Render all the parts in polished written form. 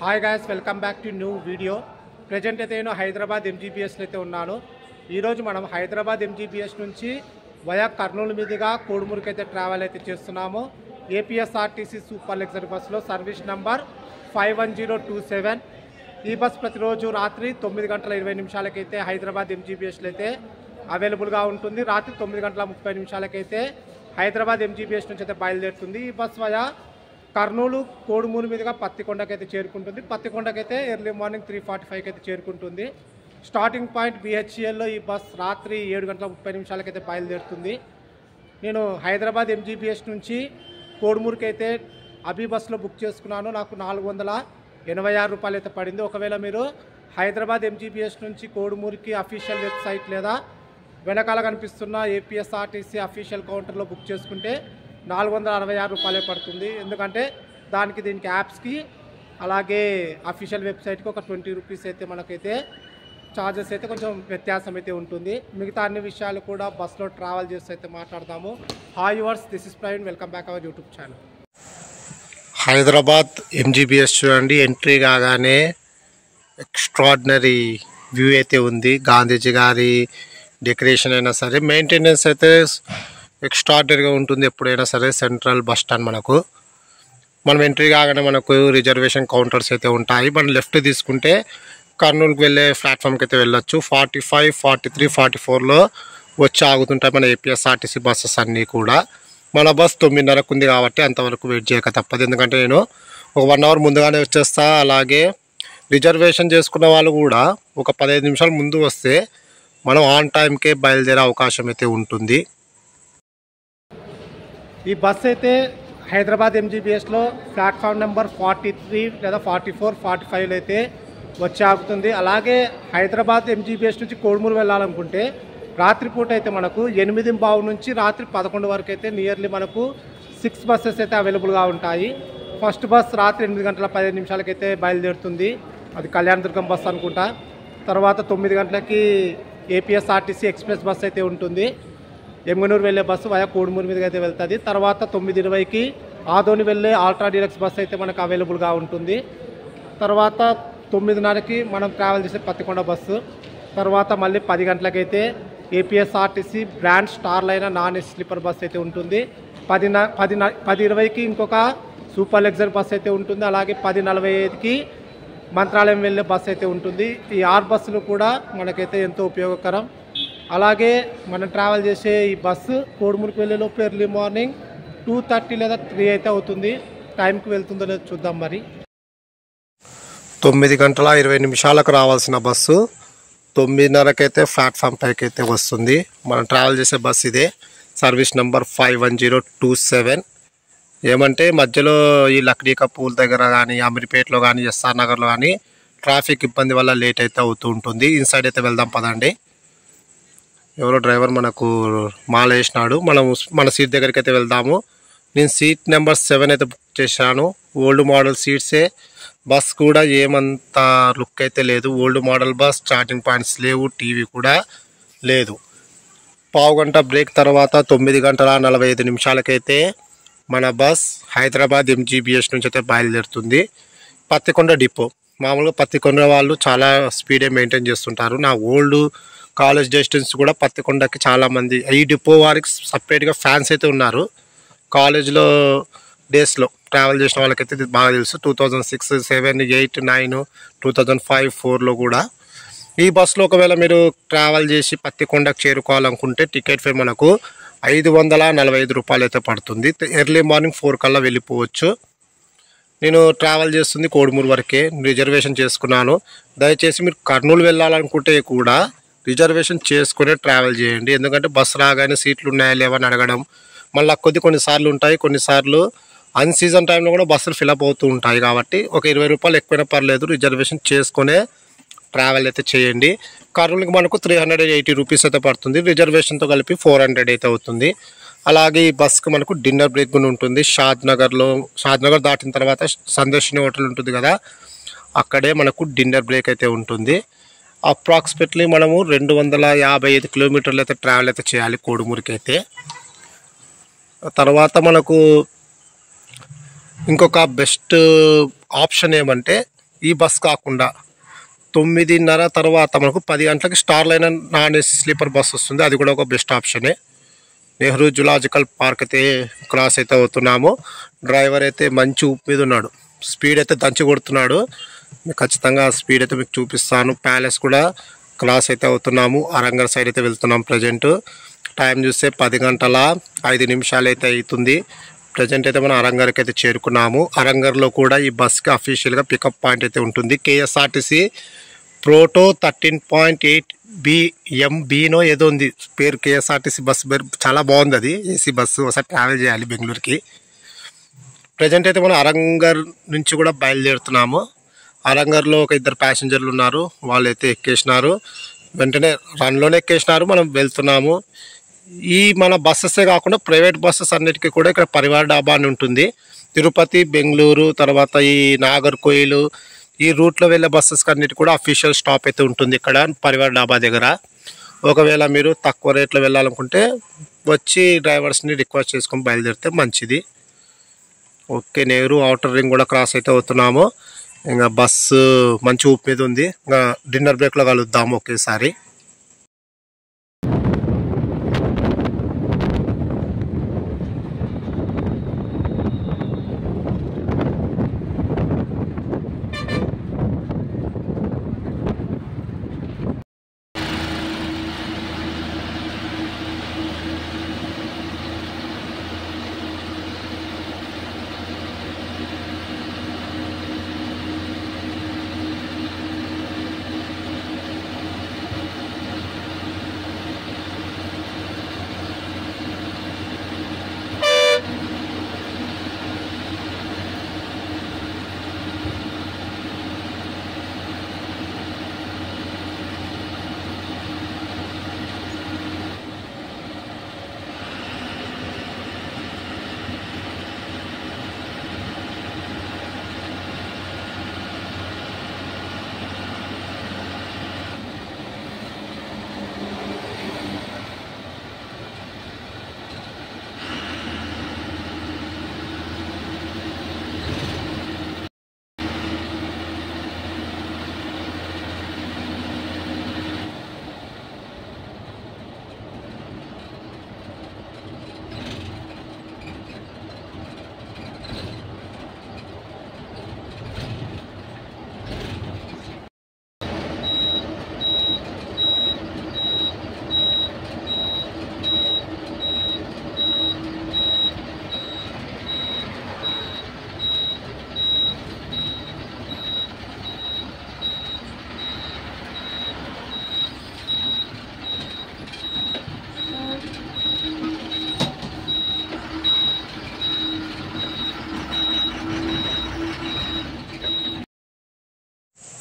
Hi guys, welcome back to new video. Present అయితే నేను హైదరాబాద్ ఎంజీబీఎస్లో అయితే ఉన్నాను. ఈరోజు మనం హైదరాబాద్ ఎంజీబీఎస్ నుంచి వయా కర్నూలు మీదుగా కోడుమూరుకి అయితే ట్రావెల్ అయితే చేస్తున్నాము. ఏపీఎస్ఆర్టీసీ సూపర్ లగ్జరీ బస్సులో సర్వీస్ నంబర్ 51027. ఈ బస్ ప్రతిరోజు రాత్రి 9:20 హైదరాబాద్ ఎంజీబీఎస్లో అయితే అవైలబుల్గా ఉంటుంది. రాత్రి 9:30 హైదరాబాద్ ఎంజీబీఎస్ నుంచి అయితే బయలుదేరుతుంది. ఈ బస్ వయా కర్నూలు కోడుమూరు మీదుగా పత్తికొండకి అయితే చేరుకుంటుంది. పత్తికొండకి అయితే ఎర్లీ మార్నింగ్ 3:45 అయితే చేరుకుంటుంది. స్టార్టింగ్ పాయింట్ BHCLలో ఈ బస్ రాత్రి 7:30 అయితే బయలుదేరుతుంది. నేను హైదరాబాద్ ఎంజీబీఎస్ నుంచి కోడుమూరుకి అయితే అభి బస్సులో బుక్ చేసుకున్నాను. నాకు 486 రూపాయలు అయితే పడింది. ఒకవేళ మీరు హైదరాబాద్ ఎంజీబీఎస్ నుంచి కోడుమూరుకి అఫీషియల్ వెబ్సైట్ లేదా వెనకాల కనిపిస్తున్న ఏపీఎస్ఆర్టీసీ అఫీషియల్ కౌంటర్లో బుక్ చేసుకుంటే 466 రూపాయలే పడుతుంది. ఎందుకంటే దీనికి యాప్స్కి అలాగే అఫీషియల్ వెబ్సైట్కి ఒక 20 రూపీస్ అయితే మనకైతే ఛార్జెస్ అయితే కొంచెం వ్యత్యాసం అయితే ఉంటుంది. మిగతా అన్ని విషయాలు కూడా బస్లో ట్రావెల్ చేస్తూ అయితే మాట్లాడదాము. Hi yours, this is Praveen, welcome back our YouTube channel. Hyderabad MGBS చూడండి, ఎంట్రీ కాగానే ఎక్స్ట్రాడినరీ వ్యూ అయితే ఉంది. గాంధీజీ గారి డెకరేషన్ అయినా సరే, మెయింటెనెన్స్ అయితే ఎక్స్ట్రాడినరీగా ఉంటుంది. ఎప్పుడైనా సరే సెంట్రల్ బస్ స్టాండ్ మనం ఎంట్రీ కాగానే మనకు రిజర్వేషన్ కౌంటర్స్ అయితే ఉంటాయి. మనం లెఫ్ట్ తీసుకుంటే కర్నూలుకి వెళ్ళే ప్లాట్ఫామ్కి అయితే వెళ్ళొచ్చు. 45, 43, 44లో వచ్చి ఆగుతుంటాయి మన ఏపీఎస్ఆర్టీసీ బస్సెస్ అన్నీ కూడా. మన బస్ 9:30 ఉంది కాబట్టి అంతవరకు వెయిట్ చేయక తప్పదు. ఎందుకంటే నేను ఒక 1 అవర్ ముందుగానే వచ్చేస్తా. అలాగే రిజర్వేషన్ చేసుకున్న వాళ్ళు కూడా ఒక 15 నిమిషాలు ముందు వస్తే మనం ఆన్ టైంకే బయలుదేరే అవకాశం అయితే ఉంటుంది. ఈ బస్ అయితే హైదరాబాద్ ఎంజీబీఎస్లో ప్లాట్ఫామ్ నెంబర్ 43 లేదా 44, 45లో అయితే వచ్చి ఆగుతుంది. అలాగే హైదరాబాద్ ఎంజీబీఎస్ నుంచి కోడుమూరు వెళ్ళాలనుకుంటే రాత్రిపూట అయితే మనకు 8:15 నుంచి రాత్రి 11 వరకు అయితే నియర్లీ మనకు 6 బస్సెస్ అయితే అవైలబుల్గా ఉంటాయి. ఫస్ట్ బస్ రాత్రి 8:15 అయితే బయలుదేరుతుంది. అది కళ్యాణదుర్గం బస్ అనుకుంటా. తర్వాత 9 గంటలకి ఏపీఎస్ఆర్టీసీ ఎక్స్ప్రెస్ బస్ అయితే ఉంటుంది. ఎమ్గనూరు వెళ్ళే బస్సు వయా కోడుమూరు మీదకి అయితే వెళ్తుంది. తర్వాత 9:20కి ఆదోని వెళ్ళే ఆల్ట్రా డీలక్స్ బస్ అయితే మనకు అవైలబుల్గా ఉంటుంది. తర్వాత 9:30కి మనం ట్రావెల్ చేసే పత్తికొండ బస్సు. తర్వాత మళ్ళీ 10 గంటలకైతే APSRTC brand Star Line non AC sleeper bus అయితే ఉంటుంది. 10:20కి ఇంకొక సూపర్ లగ్జరీ బస్ అయితే ఉంటుంది. అలాగే 10:45కి మంత్రాలయం వెళ్ళే బస్ అయితే ఉంటుంది. ఈ 6 బస్సులు కూడా మనకైతే ఎంతో ఉపయోగకరం. అలాగే మనం ట్రావెల్ చేసే ఈ బస్సు కోడుమూరుకి వెళ్ళే లోపు ఎర్లీ మార్నింగ్ 2:30 లేదా 3 అయితే అవుతుంది. టైంకి వెళ్తుందో లేదో చూద్దాం. మరి 9:20 రావాల్సిన బస్సు 9:30 అయితే ప్లాట్ఫామ్ పైకి అయితే వస్తుంది. మనం ట్రావెల్ చేసే బస్సు ఇదే, సర్వీస్ నెంబర్ 51027. ఏమంటే మధ్యలో ఈ లక్డీకా పూల్ దగ్గర కానీ, అమీర్పేటలో కానీ, ఎస్ఆర్ నగర్లో కానీ ట్రాఫిక్ ఇబ్బంది వల్ల లేట్ అయితే అవుతూ ఉంటుంది. ఇన్సైడ్ అయితే వెళ్దాం పదండి. ఎవరో డ్రైవర్ మనకు మాల వేసినాడు. మన సీట్ దగ్గరికి అయితే వెళ్దాము. నేను సీట్ నెంబర్ 7 అయితే బుక్ చేశాను. Old model సీట్సే. బస్ కూడా ఏమంత లుక్ అయితే లేదు. Old model bus, charging points లేవు, టీవీ కూడా లేదు. పావుగంట బ్రేక్ తర్వాత 9:45 మన బస్ హైదరాబాద్ ఎంజీబీఎస్ నుంచి అయితే బయలుదేరుతుంది. పత్తికొండ డిపో. మామూలుగా పత్తికొండ వాళ్ళు చాలా స్పీడే మెయింటైన్ చేస్తుంటారు. నా ఓల్డ్ కాలేజ్ డిస్టెన్స్ కూడా పత్తికొండకి చాలామంది, ఈ డిపో వారికి సపరేట్గా ఫ్యాన్స్ అయితే ఉన్నారు. కాలేజ్లో డేస్లో ట్రావెల్ చేసిన వాళ్ళకైతే ఇది బాగా తెలుసు. 2006, 7, 8, 9, 2005, 4లో కూడా ఈ బస్సులో ఒకవేళ మీరు ట్రావెల్ చేసి పత్తికొండకు చేరుకోవాలనుకుంటే టికెట్ ఫేర్ మనకు 545 రూపాయలు అయితే పడుతుంది. ఎర్లీ మార్నింగ్ 4 కల్లా వెళ్ళిపోవచ్చు. నేను ట్రావెల్ చేస్తుంది కోడుమూరు వరకే, రిజర్వేషన్ చేసుకున్నాను. దయచేసి మీరు కర్నూలు వెళ్ళాలనుకుంటే కూడా రిజర్వేషన్ చేసుకునే ట్రావెల్ చేయండి. ఎందుకంటే బస్సు రాగానే సీట్లు ఉన్నాయా లేవని అడగడం, మళ్ళీ కొన్నిసార్లు ఉంటాయి, కొన్నిసార్లు అన్ సీజన్ టైంలో కూడా బస్సులు ఫిలప్ అవుతూ ఉంటాయి. కాబట్టి ఒక 20 రూపాయలు ఎక్కువైనా పర్లేదు, రిజర్వేషన్ చేసుకునే ట్రావెల్ అయితే చేయండి. కర్నూలుకి మనకు 380 రూపీస్ అయితే పడుతుంది. రిజర్వేషన్తో కలిపి 400 అయితే అవుతుంది. అలాగే ఈ బస్కి మనకు డిన్నర్ బ్రేక్ కూడా ఉంటుంది. షాద్నగర్ దాటిన తర్వాత సందర్శిని హోటల్ ఉంటుంది కదా, అక్కడే మనకు డిన్నర్ బ్రేక్ అయితే ఉంటుంది. అప్రాక్సిమేట్లీ మనము 255 కిలోమీటర్లు అయితే ట్రావెల్ అయితే చేయాలి కోడుమూరుకి అయితే. తర్వాత మనకు ఇంకొక బెస్ట్ ఆప్షన్ ఏమంటే ఈ బస్ కాకుండా 9:30 తర్వాత మనకు 10 గంటలకి star Line non AC sleeper bus వస్తుంది. అది కూడా ఒక బెస్ట్ ఆప్షనే. నెహ్రూ జులాజికల్ పార్క్ అయితే క్రాస్ అయితే అవుతున్నాము. డ్రైవర్ అయితే మంచి ఊపు మీద ఉన్నాడు, స్పీడ్ అయితే దంచి కొడుతున్నాడు. మీకు ఖచ్చితంగా స్పీడ్ అయితే మీకు చూపిస్తాను. ప్యాలెస్ కూడా క్రాస్ అయితే అవుతున్నాము. అరంగర్ సైడ్ అయితే వెళ్తున్నాం. ప్రజెంట్ టైం చూస్తే 10:05 అయితే అవుతుంది. ప్రజెంట్ అయితే మనం అరంగర్కి అయితే చేరుకున్నాము. అరంగర్లో కూడా ఈ బస్కి అఫీషియల్గా పికప్ పాయింట్ అయితే ఉంటుంది. కేఎస్ఆర్టీసీ ప్రోటో 13.8 BMBనో ఏదో ఉంది పేరు. కేఎస్ఆర్టీసీ బస్సు పేరు చాలా బాగుంది. అది ఏసీ బస్సు, ఒకసారి ట్రావెల్ చేయాలి బెంగళూరుకి. ప్రజెంట్ అయితే మనం అరంగర్ నుంచి కూడా బయలుదేరుతున్నాము. అరంగర్లో ఒక 2 ప్యాసింజర్లు ఉన్నారు, వాళ్ళు అయితే ఎక్కేసినారు. వెంటనే రన్లోనే ఎక్కేసినారు. మనం వెళ్తున్నాము. ఈ మన బస్సెసే కాకుండా ప్రైవేట్ బస్సెస్ అన్నిటికీ కూడా ఇక్కడ పరివార్ డాబా అని ఉంటుంది. తిరుపతి, బెంగళూరు, తర్వాత ఈ నాగర్కోయిల్ ఈ రూట్లో వెళ్ళే బస్సెస్ అన్నిటి కూడా అఫీషియల్ స్టాప్ అయితే ఉంటుంది ఇక్కడ పరివార్ డాబా దగ్గర. ఒకవేళ మీరు తక్కువ రేట్లో వెళ్ళాలనుకుంటే వచ్చి డ్రైవర్స్ని రిక్వెస్ట్ చేసుకొని బయలుదేరితే మంచిది. ఓకే, నెహ్రూ అవుటర్ రింగ్ కూడా క్రాస్ అయితే అవుతున్నాము. ఇంకా బస్సు మంచి ఊపు మీద ఉంది. ఇంకా డిన్నర్ బ్రేక్లో కలుద్దాము ఒకేసారి.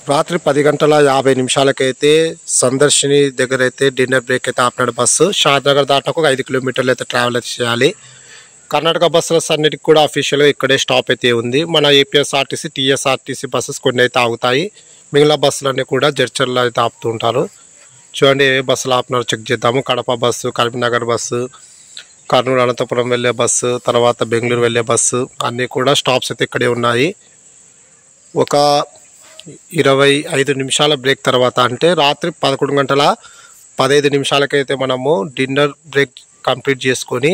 రాత్రి 10:50 సందర్శిని దగ్గర అయితే డిన్నర్ బ్రేక్ అయితే ఆపినాడు బస్సు. షాద్నగర్ దాటాక ఒక 5 కిలోమీటర్లు అయితే ట్రావెల్ అయితే చేయాలి. కర్ణాటక బస్సులస్ అన్నిటికి కూడా అఫీషియల్గా ఇక్కడే స్టాప్ అయితే ఉంది. మన ఏపీఎస్ఆర్టీసీ, టీఎస్ఆర్టీసీ బస్సెస్ కొన్ని అయితే ఆగుతాయి. మిగిలిన బస్సులన్నీ కూడా జడ్చర్లో అయితే ఆపుతూ ఉంటారు. చూడండి ఏ బస్సులు ఆపుతున్నారో చెక్ చేద్దాము. కడప బస్సు, కరీంనగర్ బస్సు, కర్నూలు అనంతపురం వెళ్ళే బస్సు, తర్వాత బెంగళూరు వెళ్ళే బస్సు అన్నీ కూడా స్టాప్స్ అయితే ఇక్కడే ఉన్నాయి. ఒక 25 నిమిషాల బ్రేక్ తర్వాత, అంటే రాత్రి 11:15 అయితే మనము డిన్నర్ బ్రేక్ కంప్లీట్ చేసుకొని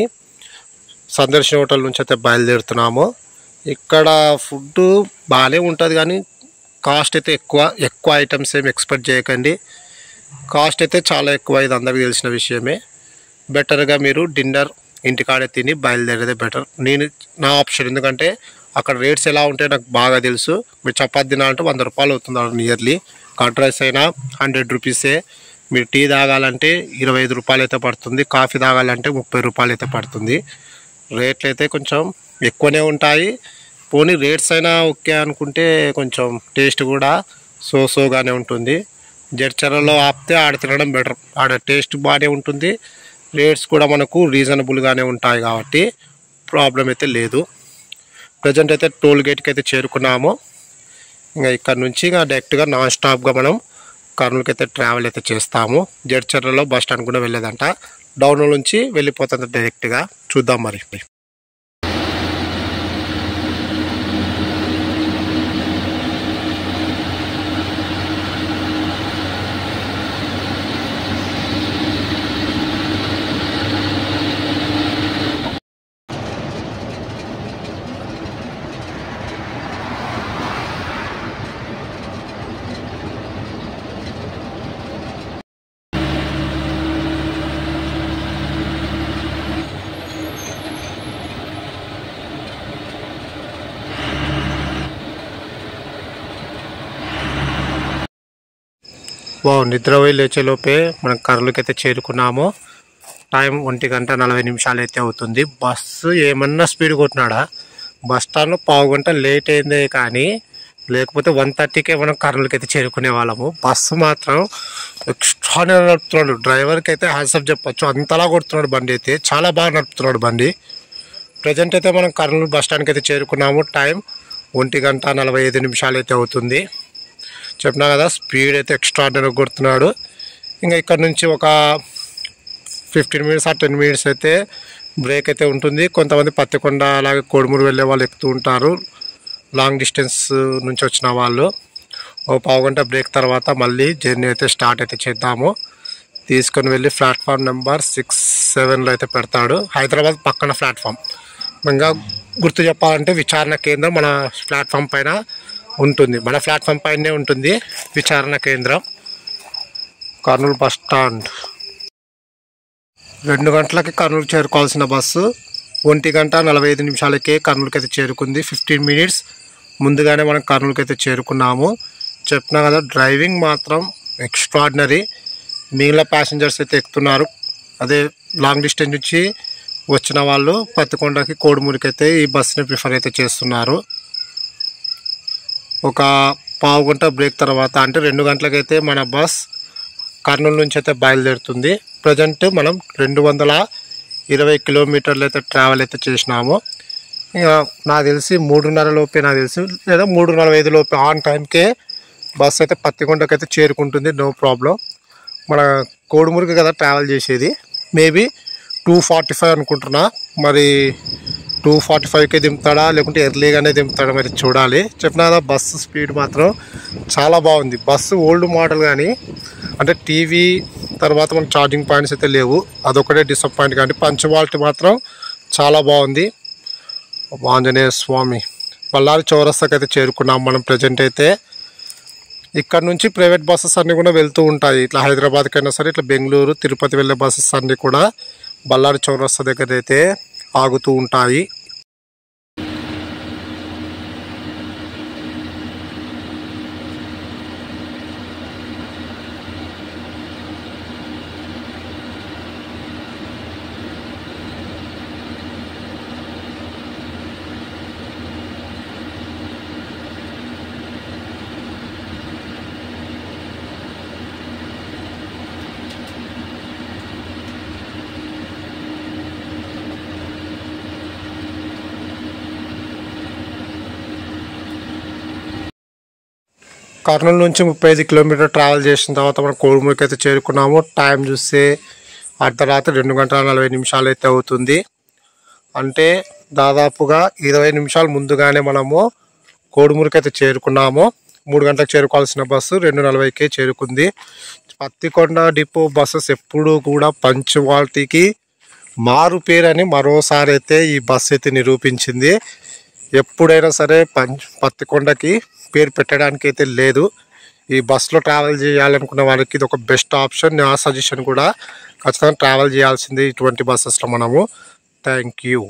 సందర్శన హోటల్ నుంచి అయితే బయలుదేరుతున్నాము. ఇక్కడ ఫుడ్ బాగానే ఉంటుంది కానీ కాస్ట్ అయితే ఎక్కువ ఐటమ్స్ ఏమి ఎక్స్పెక్ట్ చేయకండి. కాస్ట్ అయితే చాలా ఎక్కువ, ఇది అందరికీ తెలిసిన విషయమే. బెటర్గా మీరు డిన్నర్ ఇంటికాడే తిని బయలుదేరేదే బెటర్. నా ఆప్షన్, ఎందుకంటే అక్కడ రేట్స్ ఎలా ఉంటాయో నాకు బాగా తెలుసు. మీరు చపాతి తినాలంటే 100 రూపాయలు అవుతుంది నియర్లీ. కర్డ్ రైస్ అయినా 100 రూపీసే. మీరు టీ తాగాలంటే 25 రూపాయలు అయితే పడుతుంది. కాఫీ తాగాలంటే 30 రూపాయలు అయితే పడుతుంది. రేట్లు అయితే కొంచెం ఎక్కువనే ఉంటాయి. పోనీ రేట్స్ అయినా ఓకే అనుకుంటే కొంచెం టేస్ట్ కూడా సోగానే ఉంటుంది. జడ్చర్లలో ఆపితే ఆడ తినడం బెటర్. ఆడ టేస్ట్ బాగానే ఉంటుంది, రేట్స్ కూడా మనకు రీజనబుల్గానే ఉంటాయి కాబట్టి ప్రాబ్లం అయితే లేదు. ప్రజెంట్ అయితే టోల్ గేట్కి అయితే చేరుకున్నాము. ఇంకా ఇక్కడ నుంచి ఇంకా డైరెక్ట్గా నాన్ స్టాప్గా మనం కర్నూలుకి అయితే ట్రావెల్ అయితే చేస్తాము. జడ్చర్లలో బస్ స్టాండ్ కూడా వెళ్ళేదంట. డౌన్ నుంచి వెళ్ళిపోతుంది డైరెక్ట్గా. చూద్దాం మరి. నిద్రపోయి లేచేలోపే మనం కర్నూలుకైతే చేరుకున్నాము. టైం 1:40 అయితే అవుతుంది. బస్సు ఏమన్నా స్పీడ్ కొట్టినాడా, బస్ స్టాండ్లో పావు గంట లేట్ అయిందే కానీ లేకపోతే 1:30కే మనం కర్నూలుకి అయితే చేరుకునే వాళ్ళము. బస్సు మాత్రం ఎక్స్ట్రానే నడుపుతున్నాడు. డ్రైవర్కి అయితే హ్యాండ్సప్ చెప్పచ్చు, అంతలా కొడుతున్నాడు బండి అయితే, చాలా బాగా నడుపుతున్నాడు బండి. ప్రజెంట్ అయితే మనం కర్నూలు బస్ స్టాండ్కి అయితే చేరుకున్నాము. టైం 1:45 అయితే అవుతుంది. చెప్పినా కదా, స్పీడ్ అయితే ఎక్స్ట్రాడినరీగా కొడుతున్నాడు. ఇంకా ఇక్కడ నుంచి ఒక 15 మినిట్స్ ఆ 10 మినిట్స్ అయితే బ్రేక్ అయితే ఉంటుంది. కొంతమంది పత్తికొండ అలాగే కోడుమూరు వెళ్ళే వాళ్ళు ఎక్కుతూ ఉంటారు, లాంగ్ డిస్టెన్స్ నుంచి వచ్చిన వాళ్ళు. ఓ పావు గంట బ్రేక్ తర్వాత మళ్ళీ జర్నీ అయితే స్టార్ట్ అయితే చేద్దాము. తీసుకొని వెళ్ళి ప్లాట్ఫామ్ నెంబర్ 6, 7లో అయితే పెడతాడు. హైదరాబాద్ పక్కన ప్లాట్ఫామ్. ఇంకా గుర్తు చెప్పాలంటే విచారణ కేంద్రం మన ప్లాట్ఫామ్ పైన ఉంటుంది, మన ప్లాట్ఫామ్ పైనే ఉంటుంది విచారణ కేంద్రం. కర్నూలు బస్ స్టాండ్ 2 గంటలకి కర్నూలు చేరుకోవాల్సిన బస్సు 1:45కే కర్నూలుకి అయితే చేరుకుంది. 15 మినిట్స్ ముందుగానే మనం కర్నూలుకి అయితే చేరుకున్నాము. చెప్పినా కదా, డ్రైవింగ్ మాత్రం ఎక్స్ట్రాడినరీ. మిగిలిన ప్యాసింజర్స్ అయితే ఎక్కుతున్నారు, అదే లాంగ్ డిస్టెన్స్ నుంచి వచ్చిన వాళ్ళు పత్తికొండకి కోడుమూరికి అయితే ఈ బస్సుని ప్రిఫర్ అయితే చేస్తున్నారు. ఒక పావు గంట బ్రేక్ తర్వాత అంటే 2 గంటలకైతే మన బస్ కర్నూలు నుంచి అయితే బయలుదేరుతుంది. ప్రజెంట్ మనం 220 కిలోమీటర్లు అయితే ట్రావెల్ అయితే చేసినాము. ఇక నాకు తెలిసి 3:30 లోపే, నాకు తెలిసి లేదా 3:45 లోపే ఆన్ టైంకే బస్ అయితే పత్తికొండకి అయితే చేరుకుంటుంది. No problem. మన కోడుమూరికి కదా ట్రావెల్ చేసేది, మేబీ 2:45 అనుకుంటున్నా. మరి 2:45కే దింపుతాడా లేకుంటే ఎర్లీగానే దింపుతాడా మరి చూడాలి. చెప్పినా కదా, బస్సు స్పీడ్ మాత్రం చాలా బాగుంది. బస్సు ఓల్డ్ మోడల్ కానీ అంటే టీవీ తర్వాత మన ఛార్జింగ్ పాయింట్స్ అయితే లేవు, అదొకటే డిసప్పాయింట్. కానీ పంచువాలిటీ మాత్రం చాలా బాగుంది. ఆంజనేయ స్వామి బళ్ళారి చౌరస్తాకి అయితే చేరుకున్నాం మనం. ప్రజెంట్ అయితే ఇక్కడ నుంచి ప్రైవేట్ బస్సెస్ అన్నీ కూడా వెళ్తూ ఉంటాయి. ఇట్లా హైదరాబాద్కి అయినా సరే, ఇట్లా బెంగళూరు తిరుపతి వెళ్ళే బస్సెస్ అన్నీ కూడా బళ్ళారి చౌరస్తా దగ్గర అయితే ఆగుతూ ఉంటాయి. కర్నూలు నుంచి 35 కిలోమీటర్ ట్రావెల్ చేసిన తర్వాత మనం కోడుమూరికి అయితే చేరుకున్నాము. టైం చూస్తే అర్ధరాత్రి 2:40 అయితే అవుతుంది. అంటే దాదాపుగా 20 నిమిషాలు ముందుగానే మనము కోడుమూరికి అయితే చేరుకున్నాము. 3 గంటలకు చేరుకోవాల్సిన బస్సు 2:40కే చేరుకుంది. పత్తికొండ డిపో బస్సెస్ ఎప్పుడూ కూడా పంచువాలిటీకి మారు పేరని మరోసారి అయితే ఈ బస్సు అయితే నిరూపించింది. ఎప్పుడైనా సరే పత్తికొండకి పేరు పెట్టడానికి అయితే లేదు. ఈ బస్సులో ట్రావెల్ చేయాలనుకున్న వాళ్ళకి ఇది ఒక బెస్ట్ ఆప్షన్. నా సజెషన్ కూడా ఖచ్చితంగా ట్రావెల్ చేయాల్సింది ఇటువంటి బస్సెస్లో మనము. Thank you.